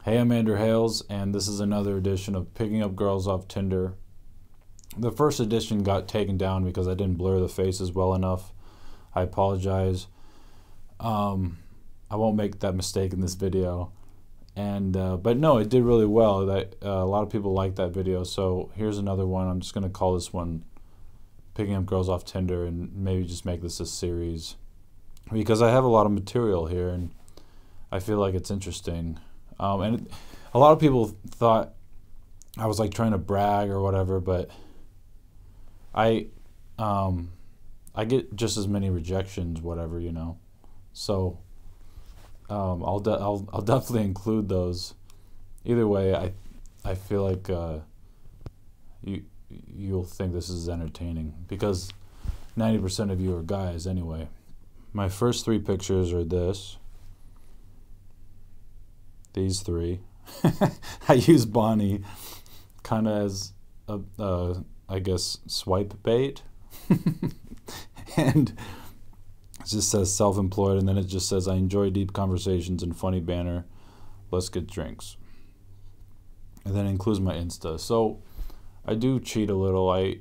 Hey, I'm Andrew Hales, and this is another edition of Picking Up Girls Off Tinder. The first edition got taken down because I didn't blur the faces well enough. I apologize. I won't make that mistake in this video. But no, it did really well. A lot of people liked that video, so here's another one. I'm just going to call this one Picking Up Girls Off Tinder and maybe just make this a series, because I have a lot of material here and I feel like it's interesting. A lot of people thought I was like trying to brag or whatever, but I get just as many rejections, whatever, you know. So I'll definitely include those. Either way, I feel like you'll think this is entertaining because 90% of you are guys anyway. My first three pictures are these three. I use Bonnie kind of as a I guess swipe bait. And it just says self-employed, and then it just says I enjoy deep conversations and funny banter. Let's get drinks. And then it includes my Insta. So I do cheat a little. I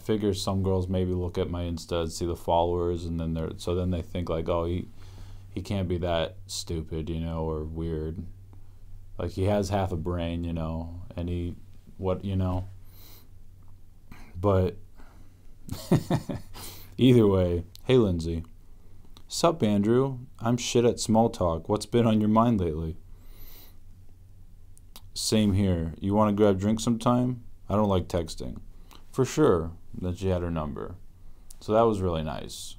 figure some girls maybe look at my Insta and see the followers, and then they think like, oh, he can't be that stupid, you know, or weird. Like he has half a brain, you know, and but either way, hey Lindsay. Sup Andrew, I'm shit at small talk. What's been on your mind lately? Same here. You want to grab drinks sometime? I don't like texting. For sure. Then she had her number. So that was really nice.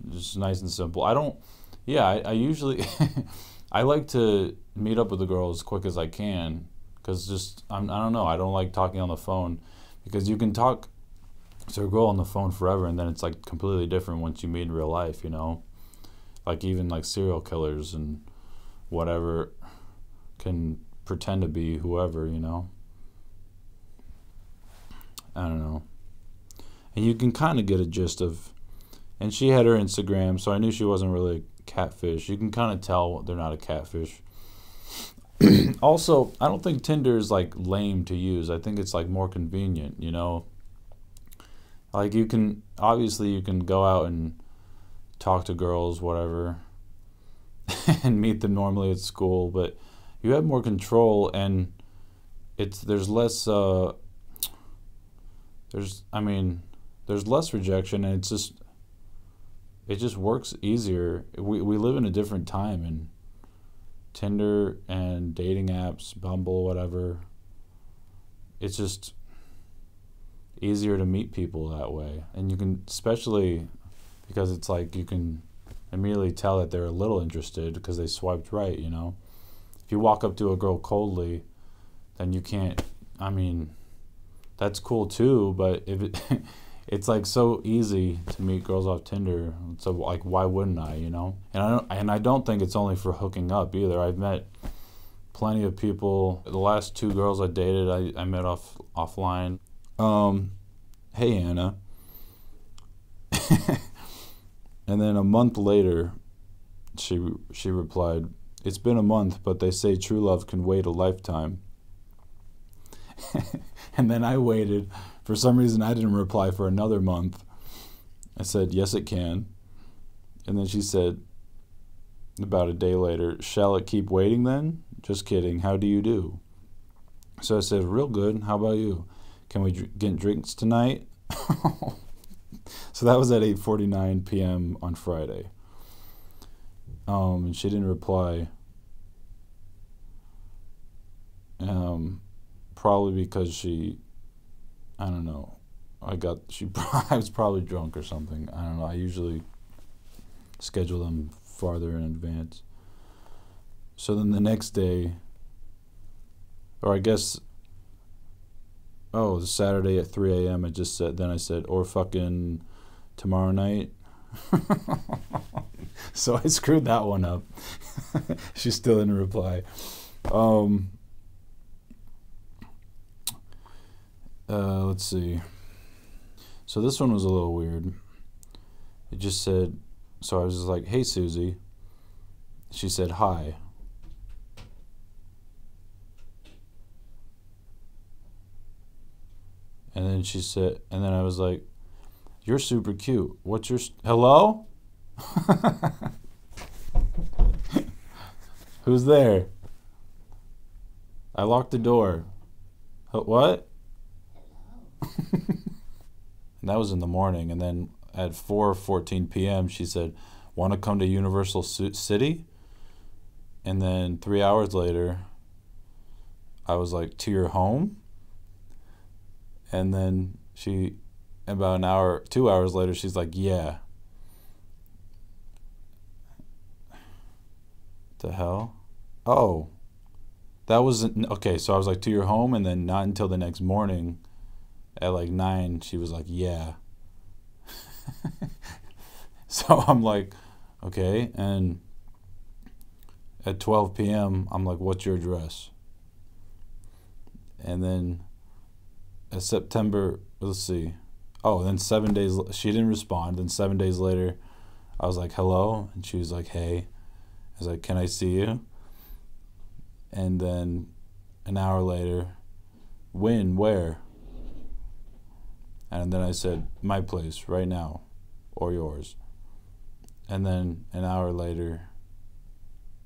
Just nice and simple. I usually, I like to meet up with the girl as quick as I can, because I don't know, I don't like talking on the phone, because you can talk to a girl on the phone forever and then it's like completely different once you meet in real life, you know? Like even like serial killers and whatever can pretend to be whoever, you know? I don't know. And you can kind of get a gist of, and she had her Instagram, so I knew she wasn't really a catfish. You can kind of tell they're not a catfish. Also, I don't think Tinder is like lame to use. I think it's like more convenient, you know? Like you can go out and talk to girls, whatever, and meet them normally at school, but you have more control, and there's less rejection, and it just works easier. We live in a different time, and Tinder and dating apps, Bumble, whatever, it's just easier to meet people that way. And you can, especially because it's like you can immediately tell that they're a little interested because they swiped right, you know? If you walk up to a girl coldly, then you can't, that's cool too, but if it's like so easy to meet girls off Tinder, so like why wouldn't I, you know? And I don't think it's only for hooking up either. I've met plenty of people. The last two girls I dated, I met offline. Hey Anna. And then a month later, she replied, it's been a month, but they say true love can wait a lifetime. And then I waited. For some reason, I didn't reply for another month. I said, yes, it can. And then she said, about a day later, shall it keep waiting then? Just kidding. How do you do? So I said, real good. How about you? Can we get drinks tonight? So that was at 8:49 p.m. on Friday. And she didn't reply. Probably because I don't know. I was probably drunk or something. I don't know. I usually schedule them farther in advance. So then the next day, or I guess, the Saturday at 3 a.m. I said, or fucking tomorrow night. So I screwed that one up. She still didn't reply. Let's see. So this one was a little weird. It just said, so I was just like, hey Susie. She said hi. And then she said, and then I was like, "You're super cute. What's your hello?" Who's there? I locked the door. What? And that was in the morning. And then at 4:14 p.m. she said, "Want to come to Universal City?" And then 3 hours later, I was like, "To your home?" And then about an hour, 2 hours later, she's like, "Yeah." The hell? Oh, that wasn't okay. So I was like, "To your home," and then not until the next morning at like 9, she was like, "Yeah." So I'm like, okay. And at 12 p.m., I'm like, "What's your address?" And then at September, let's see. Oh, then 7 days, she didn't respond. Then 7 days later, I was like, "Hello," and she was like, "Hey." I was like, "Can I see you?" And then an hour later, "When? Where?" And then I said, "My place, right now, or yours." And then an hour later,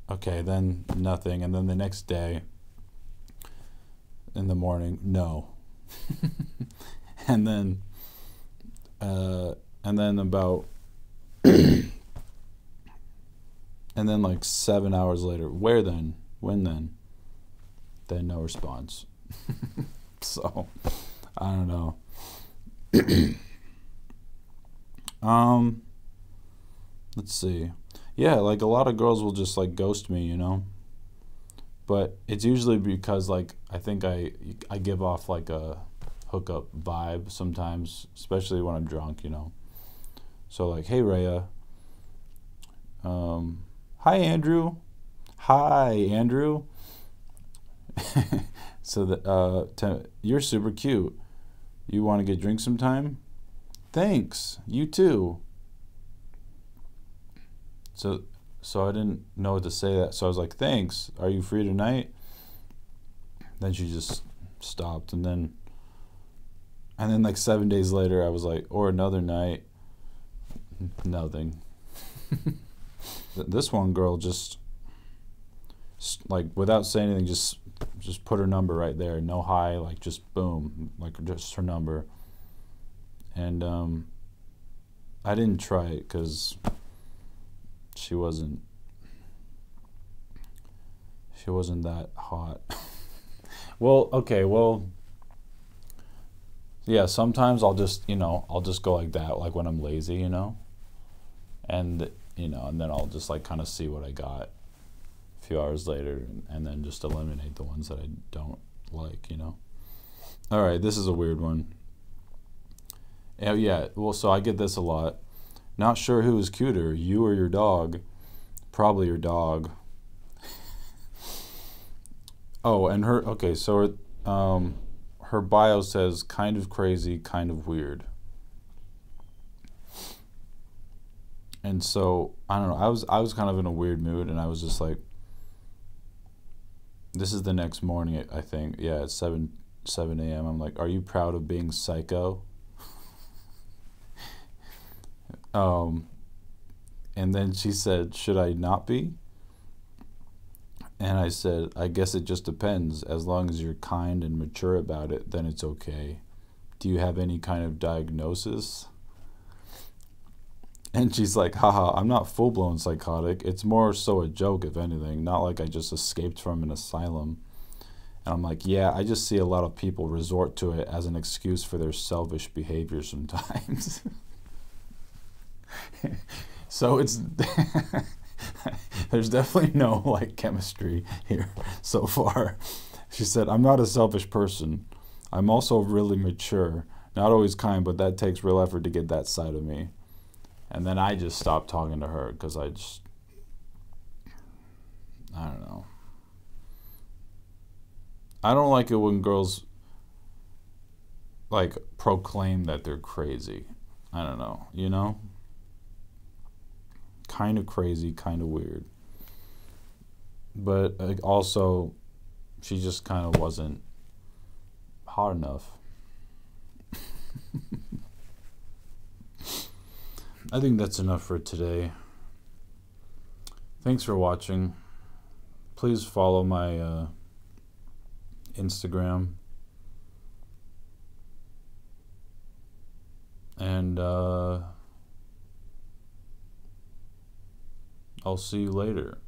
okay, then nothing. And then the next day, in the morning, no. And then about and then like 7 hours later, where then? When then? Then no response. So I don't know. Let's see. Yeah, like a lot of girls will just like ghost me, you know? But it's usually because like I think I give off like a hookup vibe sometimes, especially when I'm drunk, you know. So like, "Hey Rhea, hi Andrew, hi Andrew." So that you're super cute. You want to get drinks sometime? Thanks. You too. So I didn't know what to say that. So I was like, "Thanks. Are you free tonight?" Then she just stopped, and then like 7 days later, I was like, "Or another night." Nothing. This one girl just like without saying anything, just put her number right there. No hi, like just boom, like just her number. And I didn't try it because she wasn't that hot. Well, okay, well, yeah, sometimes I'll just go like that, like when I'm lazy, you know, and and then I'll just like kind of see what I got a few hours later, and then just eliminate the ones that I don't like, you know. All right, this is a weird one. Oh yeah, well, so I get this a lot. Not sure who is cuter, you or your dog. Probably your dog. Oh, and her bio says kind of crazy, kind of weird. And so I don't know. I was kind of in a weird mood, and I was just like, this is the next morning, I think. Yeah, it's 7 a.m. I'm like, "Are you proud of being psycho?" And then she said, "Should I not be?" And I said, "I guess it just depends. As long as you're kind and mature about it, then it's okay. Do you have any kind of diagnosis?" And she's like, "Haha, I'm not full-blown psychotic. It's more so a joke, if anything. Not like I just escaped from an asylum." And I'm like, "Yeah, I just see a lot of people resort to it as an excuse for their selfish behavior sometimes." So it's there's definitely no like chemistry here so far. She said, "I'm not a selfish person. I'm also really mature. Not always kind, but that takes real effort to get that side of me." And then I just stopped talking to her because I don't know. I don't like it when girls like proclaim that they're crazy. I don't know, you know? Kind of crazy, kind of weird. But also, she just kind of wasn't hot enough. I think that's enough for today. Thanks for watching. Please follow my Instagram. And I'll see you later.